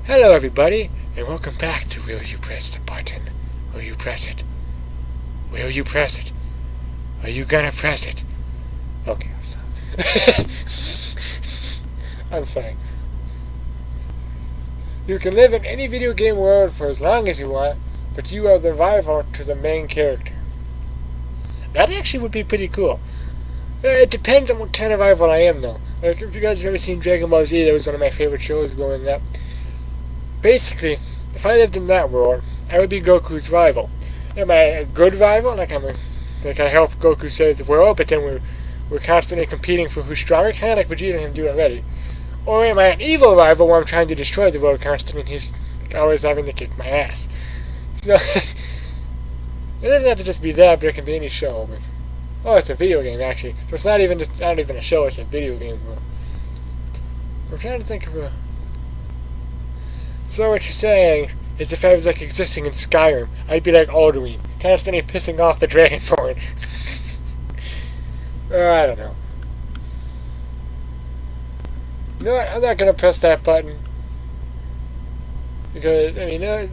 Hello everybody, and welcome back to Will You Press the Button? Will you press it? Will you press it? Are you gonna press it? Okay, I'll stop. I'm sorry. You can live in any video game world for as long as you want, but you are the rival to the main character. That actually would be pretty cool. It depends on what kind of rival I am, though. Like, if you guys have ever seen Dragon Ball Z, that was one of my favorite shows growing up. Basically, if I lived in that world, I would be Goku's rival. Am I a good rival? Like I help Goku save the world, but then we're constantly competing for who's stronger, kind of like Vegeta and him do already. Or am I an evil rival where I'm trying to destroy the world constantly and he's always having to kick my ass? So, it doesn't have to just be that, but it can be any show. But, oh, it's a video game, actually. So it's not even a show, it's a video game. I'm trying to think of a... So what you're saying is if I was like existing in Skyrim, I'd be like Alduin, constantly pissing off the Dragonborn. I don't know. You know what? I'm not gonna press that button. Because, I mean, in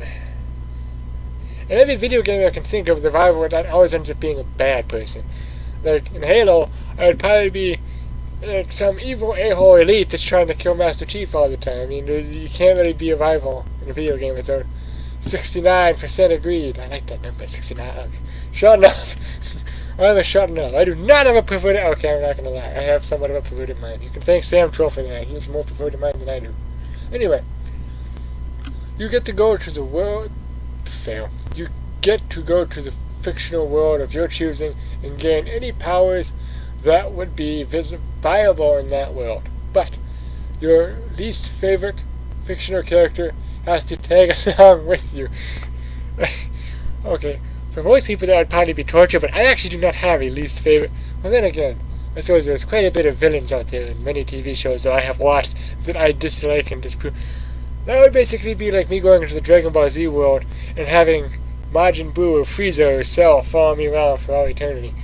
every video game I can think of, the rival always ends up being a bad person. Like, in Halo, I would probably be like some evil a-hole elite that's trying to kill Master Chief all the time. I mean, you can't really be a rival in a video game without 69% agreed. I like that number, 69. Okay. Shut up. I'm shutting up. I do not have a perverted... Okay, I'm not going to lie. I have somewhat of a perverted mind. You can thank Sam Troll for that. He has a more perverted mind than I do. Anyway. You get to go to the world... Fail. You get to go to the fictional world of your choosing and gain any powers that would be viable in that world. But your least favorite fictional character has to tag along with you. Okay, for most people that would probably be torture, but I actually do not have a least favorite. Well, then again, I suppose there's quite a bit of villains out there in many TV shows that I have watched that I dislike and disapprove. That would basically be like me going into the Dragon Ball Z world and having Majin Buu or Frieza or Cell follow me around for all eternity.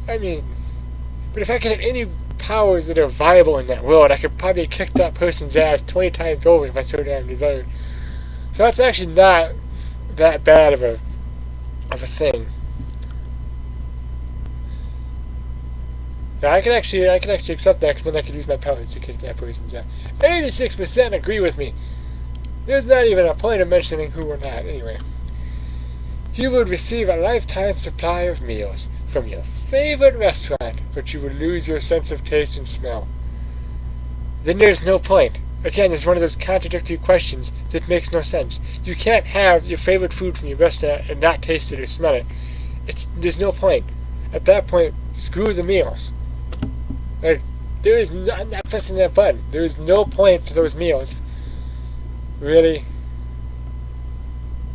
I mean, but if I could have any powers that are viable in that world, I could probably kick that person's ass 20 times over if I so damn desired. So that's actually not that bad of a thing. Yeah, I can actually accept that, because then I could use my powers to kick that person's ass. 86% agree with me. There's not even a point of mentioning who or not. Anyway, you would receive a lifetime supply of meals from your favorite restaurant, but you would lose your sense of taste and smell. Then there's no point. Again, it's one of those contradictory questions that makes no sense. You can't have your favorite food from your restaurant and not taste it or smell it. There's no point. At that point, screw the meals. Like, I'm not pressing that button. There is no point to those meals. Really?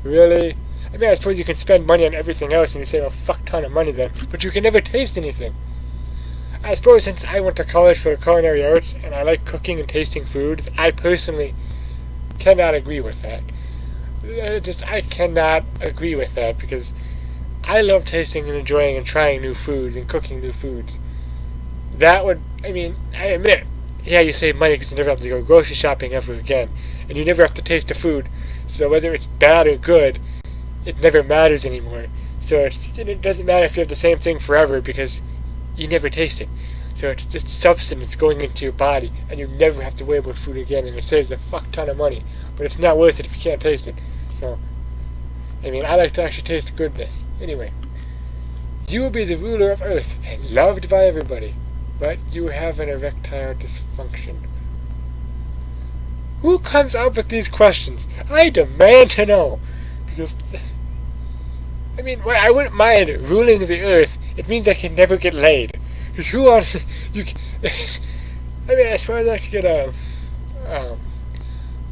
Really? I mean, I suppose you can spend money on everything else and you save a fuck ton of money then, but you can never taste anything. I suppose since I went to college for culinary arts and I like cooking and tasting food, I personally cannot agree with that. I cannot agree with that, because I love tasting and enjoying and trying new foods and cooking new foods. That would, I mean, I admit, yeah, you save money because you never have to go grocery shopping ever again, and you never have to taste the food, so whether it's bad or good, it never matters anymore. So it doesn't matter if you have the same thing forever, because you never taste it. So it's just substance going into your body, and you never have to worry about food again, and it saves a fuck ton of money. But it's not worth it if you can't taste it. So, I mean, I like to actually taste goodness. Anyway, you will be the ruler of Earth, and loved by everybody, but you have an erectile dysfunction. Who comes up with these questions? I demand to know. Because, I mean, I wouldn't mind ruling the Earth. It means I can never get laid. Because who on... I mean, I suppose I could get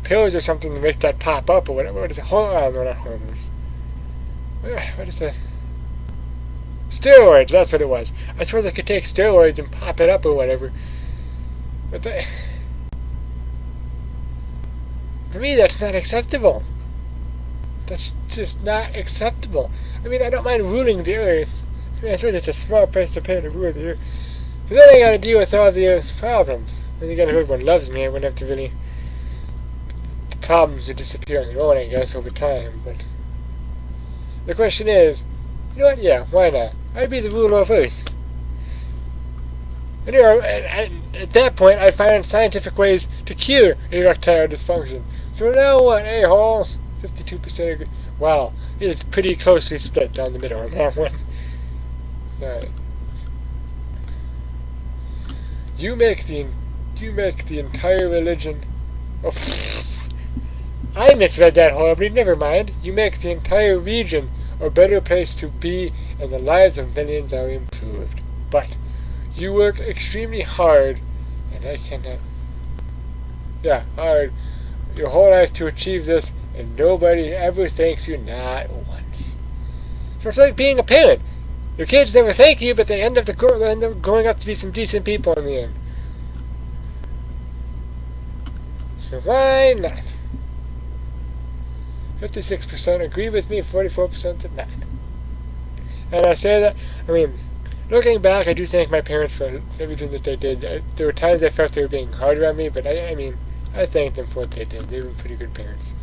pills or something to make that pop up, or whatever. What is it? No, not hormones. What is that? Steroids, that's what it was. I suppose I could take steroids and pop it up or whatever. But for me, that's not acceptable. That's just not acceptable. I mean, I don't mind ruling the Earth. I mean, I suppose it's a small price to pay to rule the Earth. But then I gotta deal with all the Earth's problems. Then again, if everyone loves me, I wouldn't have to really problems would disappear on their own, I guess, over time. But the question is, you know what? Yeah, why not? I'd be the ruler of Earth. And, at that point, I'd find scientific ways to cure erectile dysfunction. So now what, a-holes? 52% agree. Wow, it is pretty closely split down the middle on that one. Alright. You make the entire religion... Oh, I misread that horribly, never mind. You make the entire region a better place to be, and the lives of millions are improved. But you work extremely hard, and I cannot... Yeah, hard. Your whole life to achieve this, and nobody ever thanks you, not once. So it's like being a parent. Your kids never thank you, but they end up growing up to be some decent people in the end. So why not? 56% agree with me, 44% did not. And I say that, I mean, looking back, I do thank my parents for everything that they did. There were times I felt they were being harder on me, but I mean, I thank them for what they did. They were pretty good parents.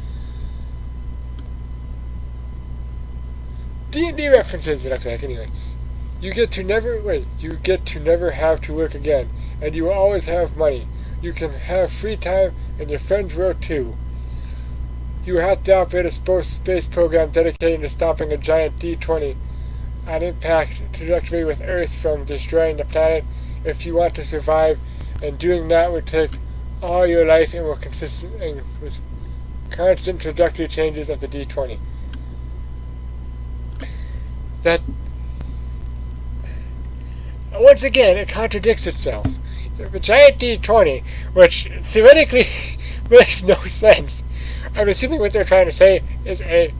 D&D references, it looks like, anyway. You get to never have to work again, and you will always have money. You can have free time, and your friends will too. You have to operate a space program dedicated to stopping a giant D20 on impact trajectory with Earth from destroying the planet if you want to survive, and doing that would take all your life and will consist with constant trajectory changes of the D20. That, once again, it contradicts itself. The giant D20, which theoretically makes no sense. I'm assuming what they're trying to say is a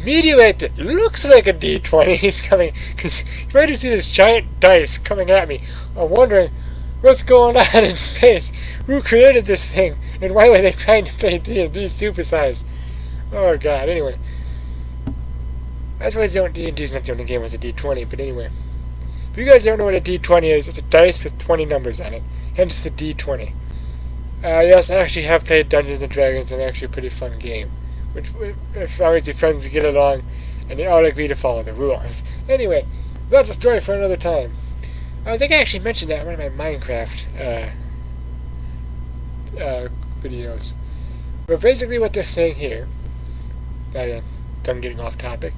meteorite that looks like a D20 is coming, because if I just see this giant dice coming at me, I'm wondering what's going on in space. Who created this thing, and why were they trying to play D&D supersized? Oh god, anyway. I suppose D&D's not the only game with a D20, but anyway. If you guys don't know what a D20 is, it's a dice with 20 numbers on it, hence the D20. Yes, I actually have played Dungeons & Dragons, and actually a pretty fun game. Which, as long as your friends get along, and they all agree to follow the rules. Anyway, that's a story for another time. I think I actually mentioned that in one of my Minecraft videos. But basically what they're saying here, I'm getting off topic,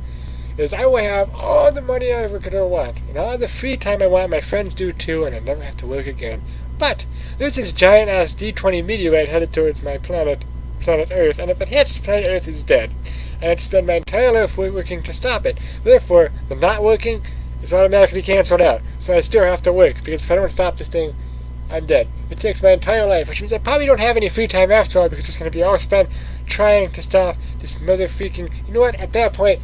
is I will have all the money I ever could ever want, and all the free time I want, my friends do too, and I never have to work again. But there's this giant-ass D20 meteorite headed towards my planet Earth, and if it hits, planet Earth is dead. I have to spend my entire life working to stop it. Therefore, the not working is automatically cancelled out, so I still have to work, because if I don't stop this thing, I'm dead. It takes my entire life, which means I probably don't have any free time after all, because it's going to be all spent trying to stop this mother freaking... You know what? At that point,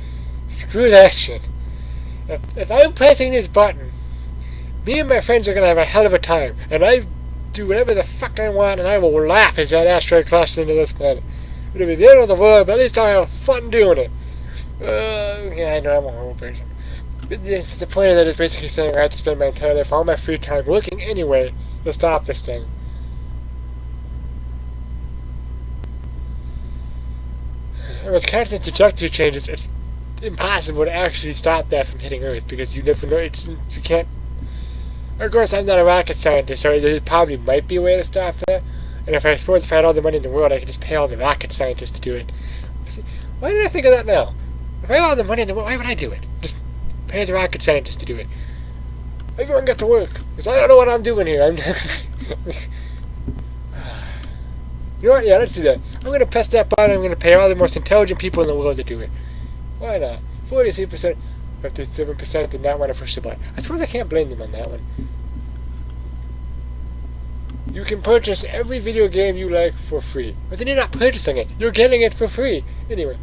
screw that shit. If I'm pressing this button, me and my friends are going to have a hell of a time, and I do whatever the fuck I want, and I will laugh as that asteroid crashes into this planet. It'll be the end of the world, but at least I'll have fun doing it. Yeah, I know I'm a horrible person. But the point of that is basically saying I have to spend my entire life, all my free time, working anyway to stop this thing. And with constant trajectory changes, it's impossible to actually stop that from hitting Earth, because you never know, you can't... Of course, I'm not a rocket scientist, so there probably might be a way to stop that. And if I had all the money in the world, I could just pay all the rocket scientists to do it. Why did I think of that now? If I had all the money in the world, why would I do it? Just pay the rocket scientists to do it. Everyone got to work, because I don't know what I'm doing here. You know what? Yeah, let's do that. I'm going to press that button. I'm going to pay all the most intelligent people in the world to do it. Why not? 43%, 57% did not want to push the button. I suppose I can't blame them on that one. You can purchase every video game you like for free. But then you're not purchasing it. You're getting it for free. Anyway.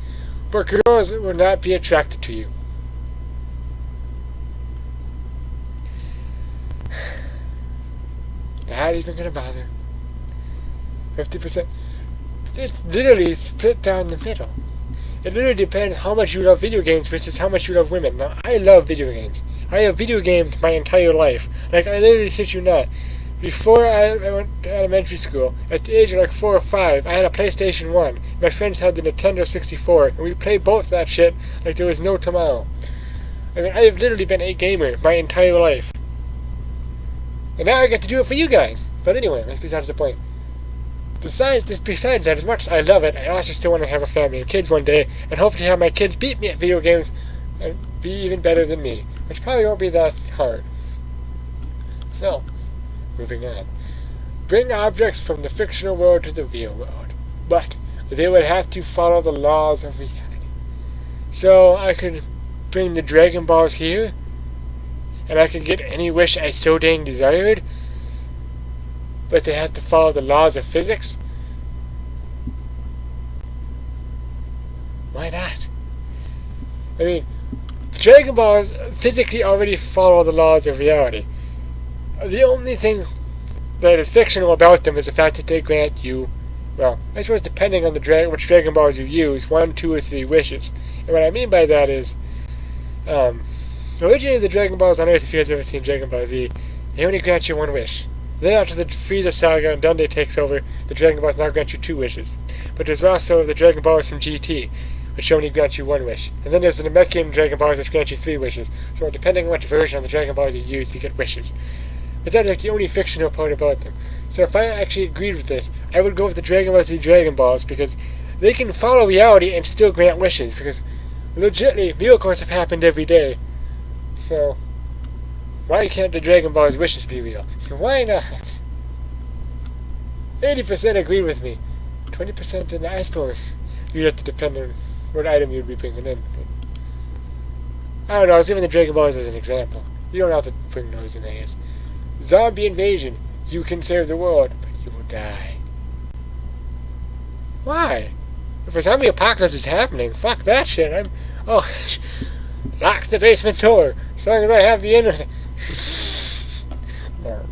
But girls will not be attracted to you. Not even going to bother. 50%. It's literally split down the middle. It literally depends how much you love video games versus how much you love women. Now, I love video games. I have video gamed my entire life. Like, I literally shit you not. Before I went to elementary school, at the age of like 4 or 5, I had a PlayStation 1. My friends had the Nintendo 64, and we played both that shit like there was no tomorrow. I mean, I have literally been a gamer my entire life. And now I get to do it for you guys. But anyway, that's besides the point. Besides that, as much as I love it, I also still want to have a family and kids one day, and hopefully have my kids beat me at video games and be even better than me, which probably won't be that hard. So, moving on. Bring objects from the fictional world to the real world, but they would have to follow the laws of reality. So I could bring the Dragon Balls here, and I could get any wish I so dang desired, but they have to follow the laws of physics? Why not? I mean, Dragon Balls physically already follow the laws of reality. The only thing that is fictional about them is the fact that they grant you, well, I suppose depending on which Dragon Balls you use, 1, 2, or 3 wishes. And what I mean by that is, originally the Dragon Balls on Earth, if you guys ever seen Dragon Ball Z, they only grant you 1 wish. Then after the Frieza saga and Dundee takes over, the Dragon Balls now grant you 2 wishes. But there's also the Dragon Balls from GT, which only grant you 1 wish. And then there's the Namekian Dragon Balls, which grant you 3 wishes. So depending on which version of the Dragon Balls you use, you get wishes. But that's like the only fictional part about them. So if I actually agreed with this, I would go with the Dragon Ball Z Dragon Balls, because they can follow reality and still grant wishes, because legitimately, miracles have happened every day. So why can't the Dragon Ball's wishes be real? So why not? 80% agreed with me. 20% didn't, I suppose. You'd have to depend on what item you'd be bringing in. But I don't know, I was giving the Dragon Balls as an example. You don't have to bring those in, I guess. Zombie invasion. You can save the world, but you will die. Why? If a zombie apocalypse is happening, fuck that shit. Lock the basement door, as long as I have the internet. No.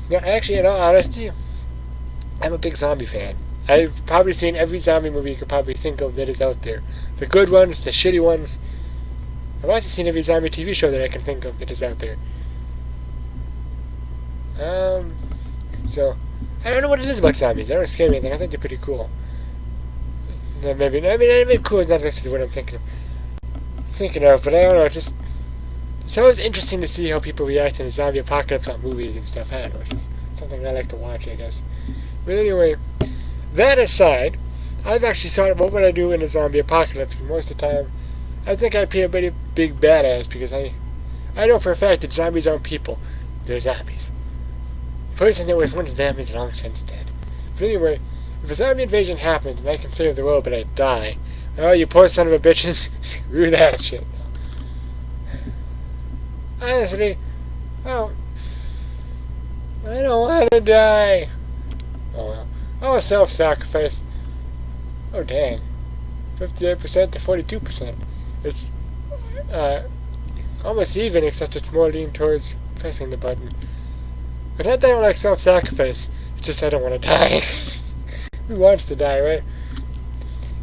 No, actually, in all honesty, I'm a big zombie fan. I've probably seen every zombie movie you could probably think of that is out there. The good ones, the shitty ones. I've also seen every zombie TV show that I can think of that is out there. So, I don't know what it is about zombies. They don't scare me anything. I think they're pretty cool. Maybe cool is not actually what I'm thinking of, but I don't know, it's always interesting to see how people react in a zombie apocalypse on movies and stuff. I don't know, it's just something I like to watch, I guess. But anyway, that aside, I've actually thought about what would I do in a zombie apocalypse, and most of the time, I think I'd be a pretty big badass, because I know for a fact that zombies aren't people, they're zombies. The person that was once them is long since dead. But anyway, if a zombie invasion happens and I can save the world but I die, oh, you poor son of a bitches, screw that shit. Honestly, I don't want to die. Oh well. Oh, self-sacrifice. Oh dang. 58% to 42%. It's almost even, except it's more lean towards pressing the button. But not that I don't like self-sacrifice. It's just I don't want to die. Who wants to die, right?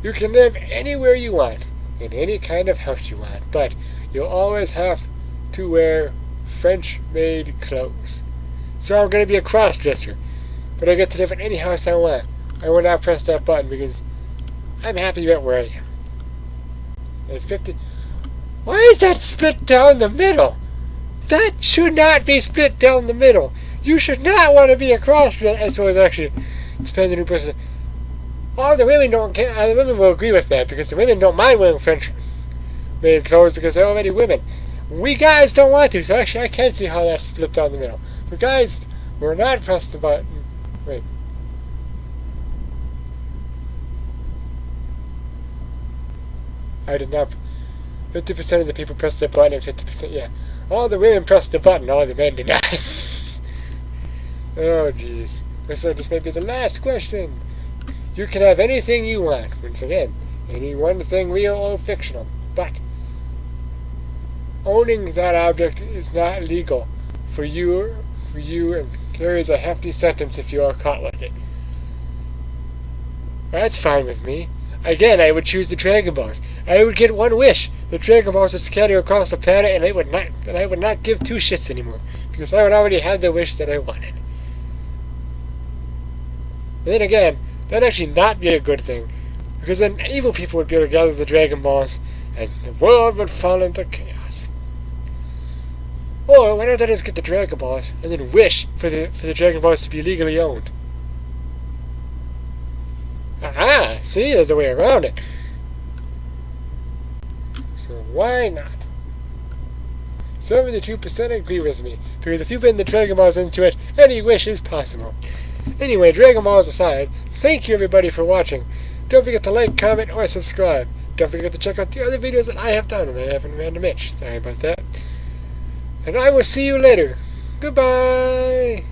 You can live anywhere you want, in any kind of house you want, but you'll always have to wear French-made clothes. So I'm going to be a cross-dresser, but I get to live in any house I want. I will not press that button because I'm happy about where I am. And 50... Why is that split down the middle? That should not be split down the middle. You should not want to be a cross-dresser. I suppose actually, it depends on who person. All the women don't care. The women will agree with that because the women don't mind wearing French-made clothes because they're already women. We guys don't want to, so actually I can't see how that's split down the middle. The guys will not press the button. Wait. I did not. 50% of the people pressed the button and 50%, yeah. All the women pressed the button, all the men did not. Oh, jeez. This may be the last question. You can have anything you want. Once again, any one thing real or fictional. But owning that object is not legal for you, and carries a hefty sentence if you are caught with it. That's fine with me. Again, I would choose the Dragon Balls. I would get one wish. The Dragon Balls would scatter across the planet, and I would not give two shits anymore. because I would already have the wish that I wanted. And then again, that'd actually not be a good thing, because then evil people would be able to gather the Dragon Balls, and the world would fall into chaos. Or why don't I just get the Dragon Balls and then wish for the Dragon Balls to be legally owned? Aha! See, there's a way around it. So why not? 72% agree with me, because if you put the Dragon Balls into it, any wish is possible. Anyway, Dragon Balls aside, thank you everybody for watching. Don't forget to like, comment, or subscribe. Don't forget to check out the other videos that I have done, and I haven't Random Itch. Sorry about that. And I will see you later. Goodbye!